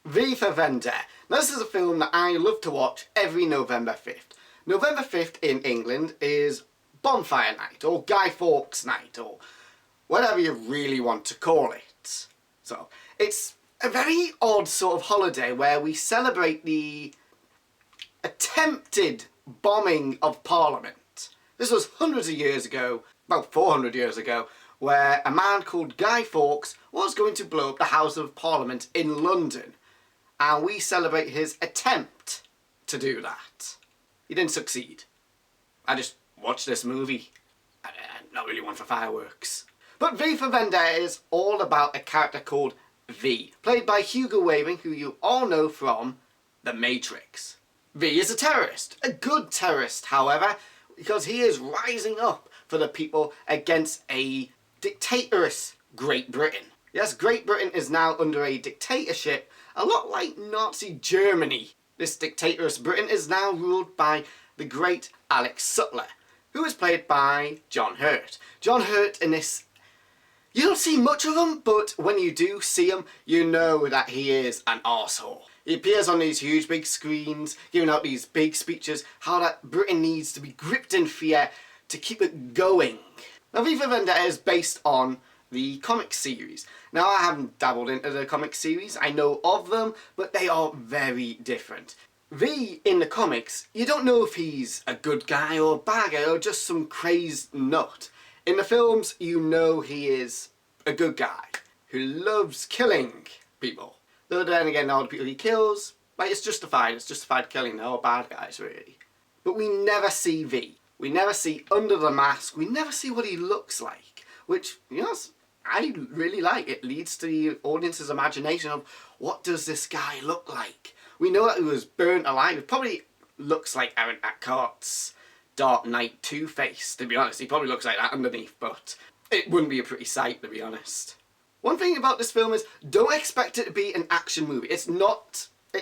V for Vendetta. Now this is a film that I love to watch every November 5th. November 5th in England is Bonfire Night, or Guy Fawkes Night, or whatever you really want to call it. So, it's a very odd sort of holiday where we celebrate the attempted bombing of Parliament. This was hundreds of years ago, about 400 years ago, where a man called Guy Fawkes was going to blow up the House of Parliament in London. And we celebrate his attempt to do that. He didn't succeed. I just watched this movie. I'm not really one for fireworks. But V for Vendetta is all about a character called V, played by Hugo Weaving, who you all know from The Matrix. V is a terrorist. A good terrorist, however, because he is rising up for the people against a dictatorous Great Britain. Yes, Great Britain is now under a dictatorship, a lot like Nazi Germany. This dictatorous Britain is now ruled by the great Alex Sutler, who is played by John Hurt. John Hurt in this, you don't see much of him, but when you do see him, you know that he is an arsehole. He appears on these huge big screens, giving out these big speeches, how that Britain needs to be gripped in fear to keep it going. Now V for Vendetta is based on the comic series. Now I haven't dabbled into the comic series, I know of them, but they are very different. V in the comics, you don't know if he's a good guy or a bad guy or just some crazed nut. In the films, you know he is a good guy who loves killing people. Though then again, all the people he kills, like it's justified killing, they're all bad guys really. But we never see V. We never see under the mask, we never see what he looks like. Which, you know, I really like. It leads to the audience's imagination of what does this guy look like? We know that he was burnt alive. It probably looks like Aaron Eckhart's Dark Knight Two-Face, to be honest. He probably looks like that underneath, but it wouldn't be a pretty sight, to be honest. One thing about this film is, don't expect it to be an action movie. It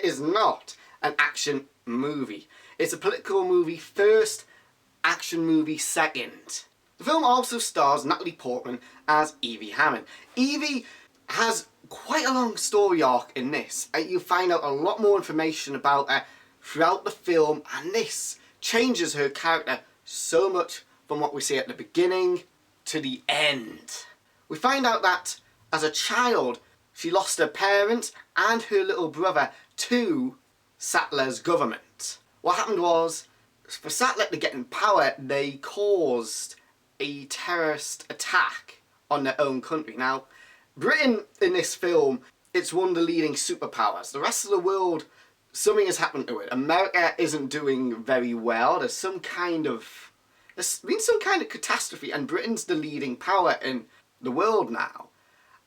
is not an action movie. It's a political movie first, action movie second. The film also stars Natalie Portman as Evie Hammond. Evie has quite a long story arc in this. You find out a lot more information about her throughout the film, and this changes her character so much from what we see at the beginning to the end. We find out that as a child she lost her parents and her little brother to Sattler's government. What happened was, for Sattler to get in power, they caused a terrorist attack on their own country. Now, Britain in this film, it's one of the leading superpowers. The rest of the world, something has happened to it. America isn't doing very well. There's been some kind of catastrophe, and Britain's the leading power in the world now.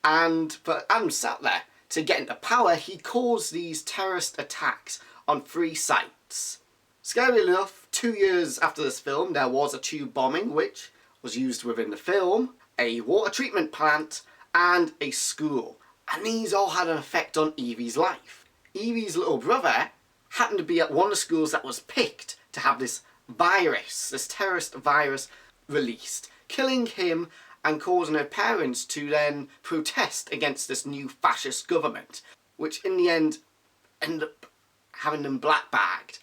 And for Adam Sattler to get into power, he caused these terrorist attacks on 3 sites. Scary enough, 2 years after this film, there was a tube bombing, which was used within the film, a water treatment plant, and a school. And these all had an effect on Evie's life. Evie's little brother happened to be at one of the schools that was picked to have this virus, this terrorist virus, released, killing him and causing her parents to then protest against this new fascist government, which in the end ended up having them black-bagged.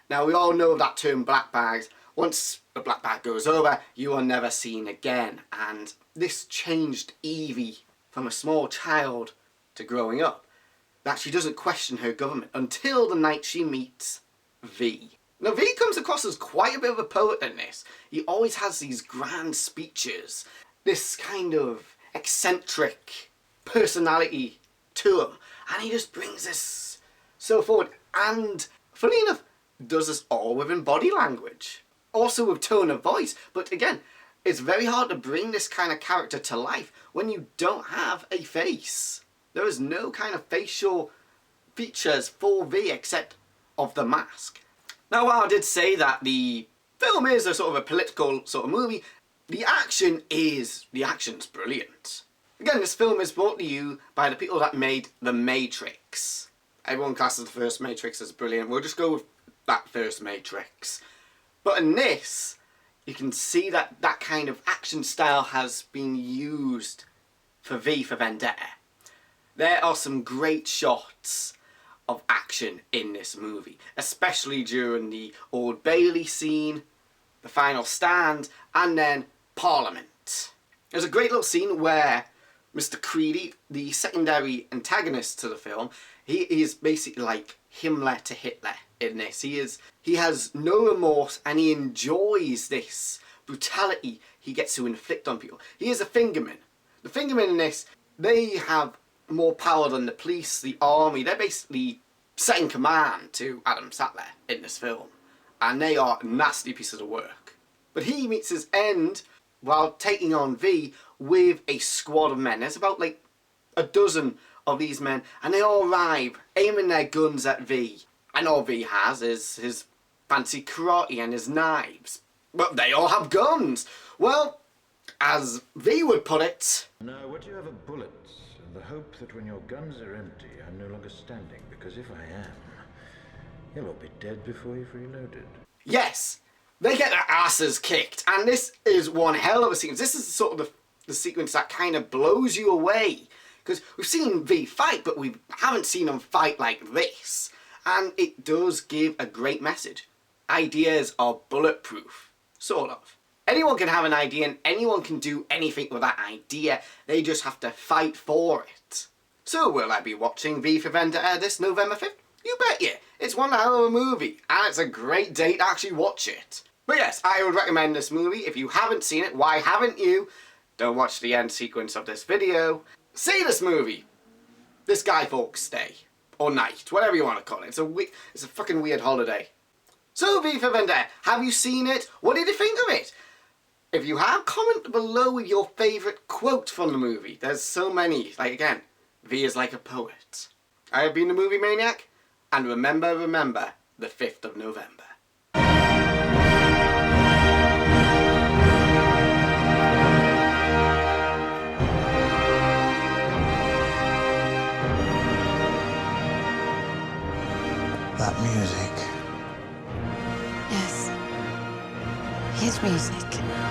Now we all know that term black-bagged. Once the black bag goes over, you are never seen again. And this changed Evie from a small child to growing up. That she doesn't question her government until the night she meets V. Now V comes across as quite a bit of a poet in this. He always has these grand speeches, this kind of eccentric personality to him. And he just brings this so forward. And funny enough, does this all within body language. Also with tone of voice, but again, it's very hard to bring this kind of character to life when you don't have a face. There is no kind of facial features for V except of the mask. Now while I did say that the film is a sort of a political sort of movie, the action's brilliant. Again, this film is brought to you by the people that made The Matrix. Everyone classes the first Matrix as brilliant. We'll just go with that first Matrix. But in this, you can see that that kind of action style has been used for V for Vendetta. There are some great shots of action in this movie, especially during the Old Bailey scene, the final stand, and then Parliament. There's a great little scene where Mr. Creedy, the secondary antagonist to the film, he is basically like Himmler to Hitler in this. He has no remorse and he enjoys this brutality he gets to inflict on people. He is a fingerman. The fingermen in this, they have more power than the police, the army. They're basically second command to Adam Sandler in this film. And they are nasty pieces of work. But he meets his end while taking on V with a squad of men. There's about like a dozen of these men, and they all arrive aiming their guns at V. And all V has is his fancy karate and his knives. But they all have guns. Well, as V would put it... Now, what you have are bullets, and the hope that when your guns are empty, I'm no longer standing, because if I am, you'll all be dead before you've reloaded. Yes! They get their asses kicked, and this is one hell of a sequence. This is sort of the sequence that kind of blows you away. Because we've seen V fight, but we haven't seen him fight like this. And it does give a great message. Ideas are bulletproof. Sort of. Anyone can have an idea and anyone can do anything with that idea. They just have to fight for it. So will I be watching V for Vendetta this November 5th? You bet you. It's one hell of a movie. And it's a great day to actually watch it. But yes, I would recommend this movie. If you haven't seen it, why haven't you? Don't watch the end sequence of this video. See this movie. This Guy Fawkes Day. Or night. Whatever you want to call it. It's a fucking weird holiday. So V for Vendetta, have you seen it? What did you think of it? If you have, comment below with your favourite quote from the movie. There's so many. Like again, V is like a poet. I have been the Movie Maniac. And remember, the 5th of November. That music. Yes. His music.